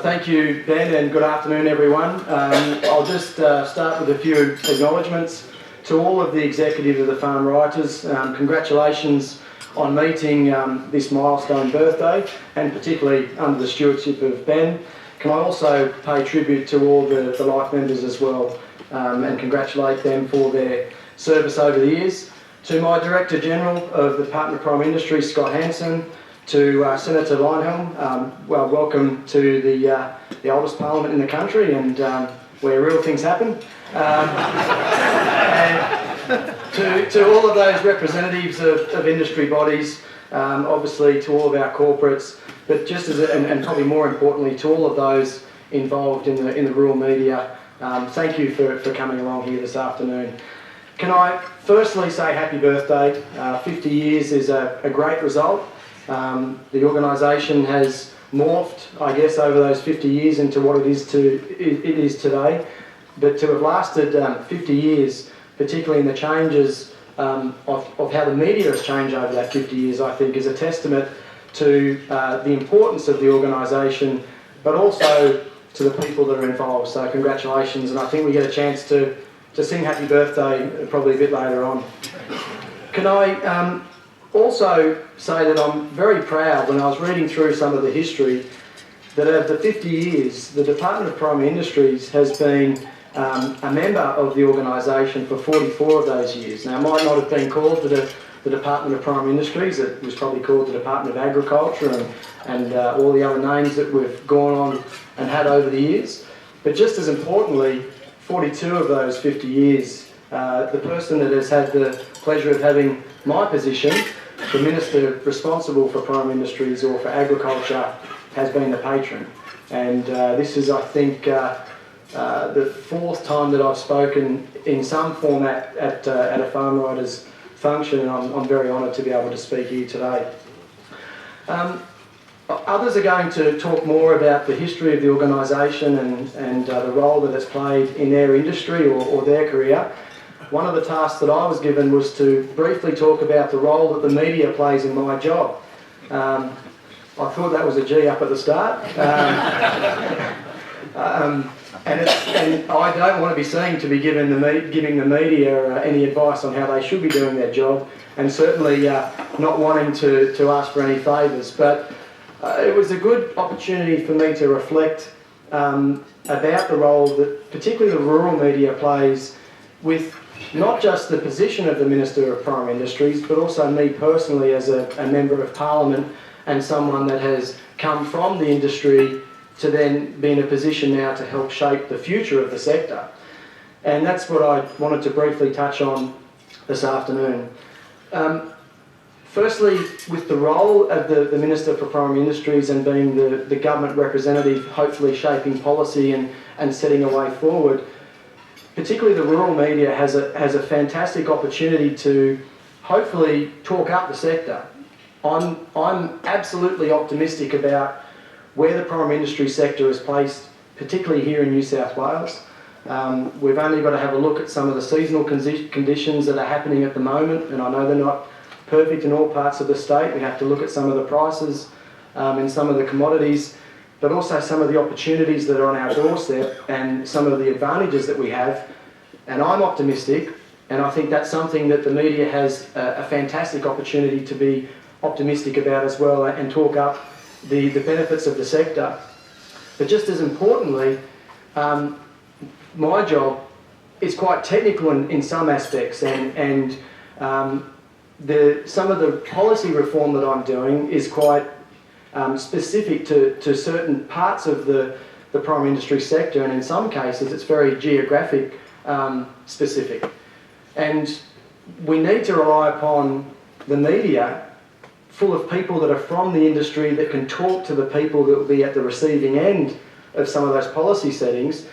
Thank you, Ben, and good afternoon, everyone. I'll just start with a few acknowledgements to all of the executives of the Farm Writers. Congratulations on meeting this milestone birthday, and particularly under the stewardship of Ben. Can I also pay tribute to all the life members as well, and congratulate them for their service over the years. To my Director General of the Department of Primary Industries, Scott Hanson, to Senator Leinhelm, well, welcome to the oldest parliament in the country, and where real things happen. And to all of those representatives of industry bodies, obviously to all of our corporates, but just as and probably more importantly to all of those involved in the rural media, thank you for coming along here this afternoon. Can I firstly say happy birthday? 50 years is a great result. The organisation has morphed, I guess, over those 50 years into what it is today. But to have lasted 50 years, particularly in the changes of how the media has changed over that 50 years, I think is a testament to the importance of the organisation, but also to the people that are involved. So congratulations, and I think we get a chance to sing happy birthday probably a bit later on. Can I also say that I'm very proud, when I was reading through some of the history, that over the 50 years the Department of Primary Industries has been a member of the organisation for 44 of those years. Now, it might not have been called the Department of Primary Industries, it was probably called the Department of Agriculture and all the other names that we've gone on and had over the years. But just as importantly, 42 of those 50 years, the person that has had the pleasure of having my position, the Minister responsible for Primary Industries or for Agriculture, has been the patron. And this is, I think, the fourth time that I've spoken in some format at a Farm Writers function, and I'm very honoured to be able to speak here today. Others are going to talk more about the history of the organisation and the role that it's played in their industry or their career. One of the tasks that I was given was to briefly talk about the role that the media plays in my job. I thought that was a G up at the start. And I don't want to be seen to be giving the media any advice on how they should be doing their job, and certainly not wanting to ask for any favours. But it was a good opportunity for me to reflect about the role that particularly the rural media plays with not just the position of the Minister of Primary Industries, but also me personally as a Member of Parliament and someone that has come from the industry to then be in a position now to help shape the future of the sector. And that's what I wanted to briefly touch on this afternoon. Firstly, with the role of the Minister for Primary Industries and being the government representative, hopefully shaping policy and setting a way forward, particularly the rural media has a fantastic opportunity to hopefully talk up the sector. I'm absolutely optimistic about where the primary industry sector is placed, particularly here in New South Wales. We've only got to have a look at some of the seasonal conditions that are happening at the moment, and I know they're not perfect in all parts of the state. We have to look at some of the prices in some of the commodities, but also some of the opportunities that are on our doorstep and some of the advantages that we have. And I'm optimistic, and I think that's something that the media has a fantastic opportunity to be optimistic about as well, and talk up the benefits of the sector. But just as importantly, my job is quite technical in some aspects, and some of the policy reform that I'm doing is quite specific to certain parts of the primary industry sector, and in some cases it's very geographic specific. And we need to rely upon the media full of people that are from the industry that can talk to the people that will be at the receiving end of some of those policy settings,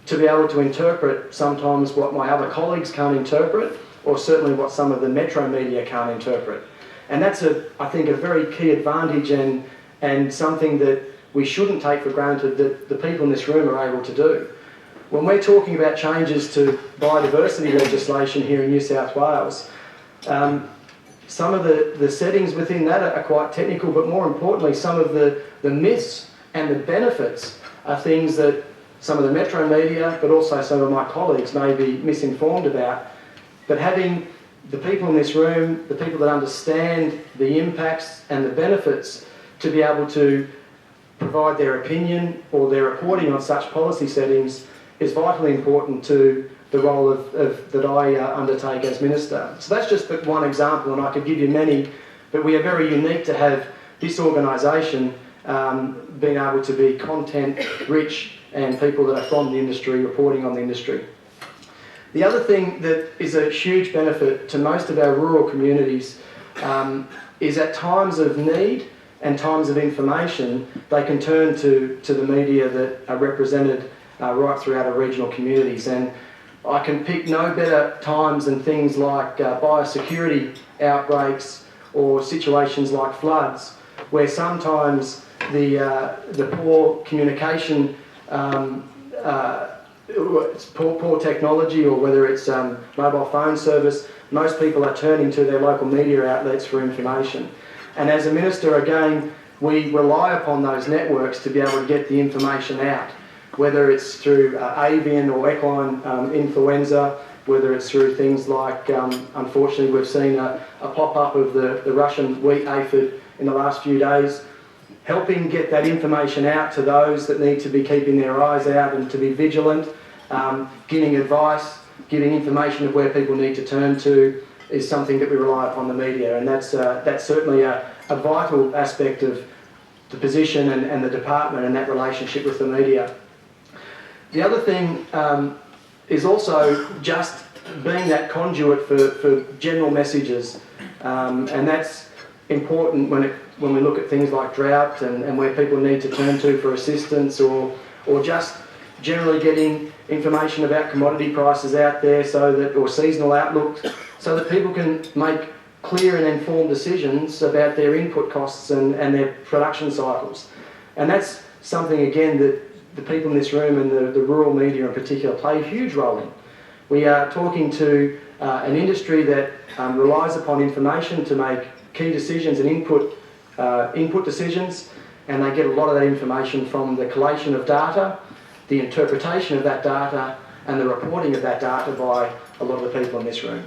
to be able to interpret sometimes what my other colleagues can't interpret, or certainly what some of the metro media can't interpret. And that's, I think, a very key advantage and something that we shouldn't take for granted that the people in this room are able to do. When we're talking about changes to biodiversity legislation here in New South Wales, some of the settings within that are quite technical, but more importantly, some of the myths and the benefits are things that some of the metro media, but also some of my colleagues may be misinformed about. But having the people in this room, the people that understand the impacts and the benefits, to be able to provide their opinion or their reporting on such policy settings is vitally important to the role that I undertake as Minister. So that's just one example, and I could give you many, but we are very unique to have this organisation being able to be content rich and people that are from the industry reporting on the industry. The other thing that is a huge benefit to most of our rural communities is at times of need and times of information, they can turn to the media that are represented right throughout our regional communities. And I can pick no better times than things like biosecurity outbreaks or situations like floods, where sometimes the poor communication, it's poor technology, or whether it's mobile phone service, most people are turning to their local media outlets for information. And as a minister, again, we rely upon those networks to be able to get the information out, whether it's through avian or equine influenza, whether it's through things like, unfortunately, we've seen a pop-up of the Russian wheat aphid in the last few days, helping get that information out to those that need to be keeping their eyes out and to be vigilant, giving advice, giving information of where people need to turn to, is something that we rely upon the media, and that's certainly a vital aspect of the position and the department and that relationship with the media. The other thing is also just being that conduit for general messages, and that's important when we look at things like drought and where people need to turn to for assistance, or just generally getting information about commodity prices out there, or seasonal outlook, so that people can make clear and informed decisions about their input costs and their production cycles. And that's something, again, that the people in this room and the rural media in particular play a huge role in. We are talking to an industry that relies upon information to make key decisions and input decisions, and they get a lot of that information from the collation of data, the interpretation of that data, and the reporting of that data by a lot of the people in this room.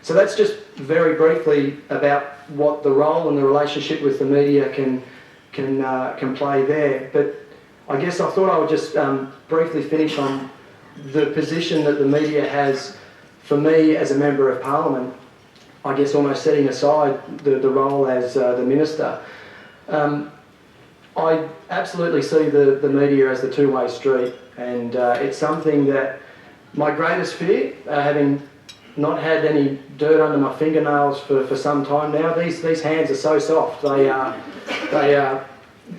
So that's just very briefly about what the role and the relationship with the media can play there. But I guess I thought I would just briefly finish on the position that the media has for me as a Member of Parliament, I guess almost setting aside the role as the Minister. I absolutely see the media as the two-way street, and it's something that my greatest fear, having not had any dirt under my fingernails for some time now. These hands are so soft. They are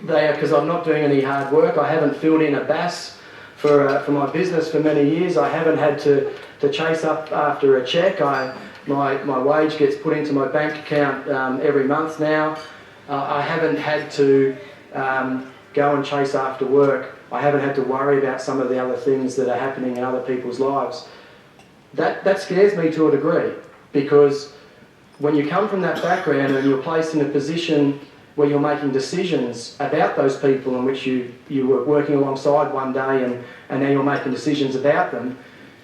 because I'm not doing any hard work. I haven't filled in a BAS for my business for many years. I haven't had to chase up after a cheque. My wage gets put into my bank account every month now. I haven't had to go and chase after work. I haven't had to worry about some of the other things that are happening in other people's lives. That scares me to a degree, because when you come from that background and you're placed in a position where you're making decisions about those people in which you were working alongside one day, and now you're making decisions about them,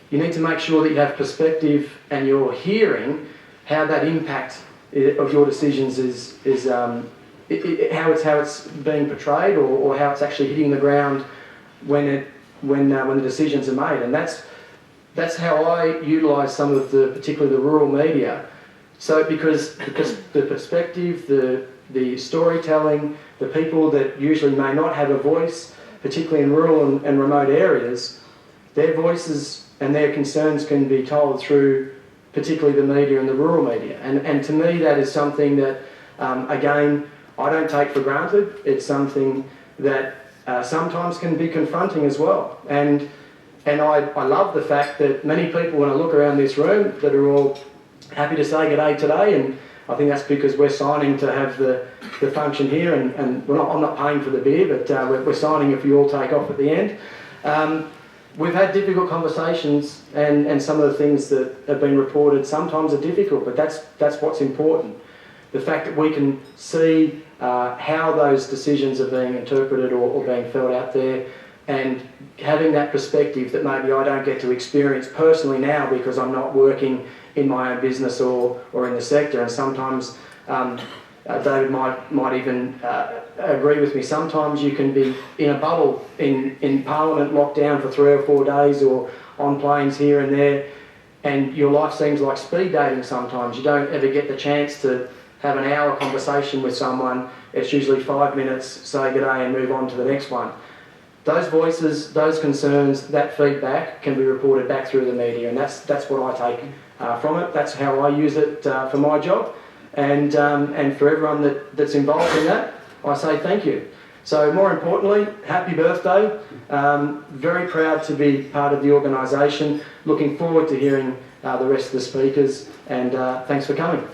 you need to make sure that you have perspective and you're hearing how that impact of your decisions is how it's being portrayed, or how it's actually hitting the ground when the decisions are made. And that's how I utilise some of particularly the rural media. So because the perspective, the storytelling, the people that usually may not have a voice, particularly in rural and remote areas, their voices and their concerns can be told through particularly the media and the rural media. And to me, that is something that, again, I don't take for granted. It's something that sometimes can be confronting as well. And I love the fact that many people, when I look around this room, that are all happy to say g'day today, and I think that's because we're signing to have the function here, and I'm not paying for the beer, but we're signing if you all take off at the end. We've had difficult conversations, and some of the things that have been reported sometimes are difficult, but that's what's important. The fact that we can see how those decisions are being interpreted or being felt out there, and having that perspective that maybe I don't get to experience personally now because I'm not working in my own business or in the sector. And sometimes David might even agree with me. Sometimes you can be in a bubble in Parliament, locked down for 3 or 4 days, or on planes here and there, and your life seems like speed dating sometimes. You don't ever get the chance to have an hour conversation with someone. It's usually 5 minutes, say good day and move on to the next one. Those voices, those concerns, that feedback can be reported back through the media, and that's what I take from it. That's how I use it for my job, and for everyone that's involved in that, I say thank you. So more importantly, happy birthday. Very proud to be part of the organisation. Looking forward to hearing the rest of the speakers, and thanks for coming.